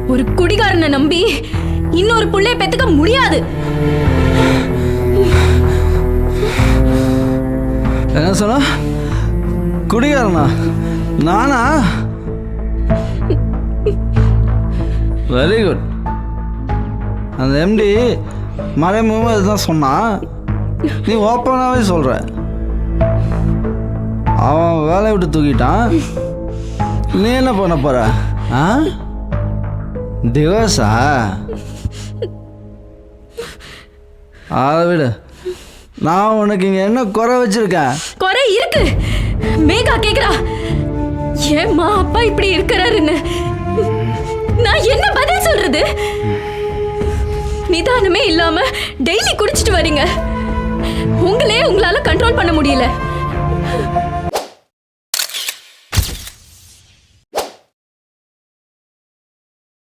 ஒரு குடிகாரனை நம்பி இன்னொரு புள்ளைய பெத்துக்க முடியாது. என்ன சொன்னா? குடிகாரனா? நானா? Very good. அந்த எம்டி மறைமுகமாக இதுதான் சொன்னான். நீ ஓப்பனாகவே சொல்கிற. அவன் வேலையை விட்டு தூக்கிட்டான். நீ என்ன பண்ண போற? ஆ, டிவோர்ஸா? அதை விடு. நான் உனக்கு இங்கே என்ன குறை வச்சிருக்கேன்? குறை இருக்கு. மேகா கேக்குறா, ஏம்மா அப்பா இப்படி இருக்கிறாருன்னு. நான் என்ன பதில் சொல்றது? நிதானமே இல்லாம டெய்லி குடிச்சிட்டு வரீங்க. உங்களால கண்ட்ரோல் பண்ண முடியல.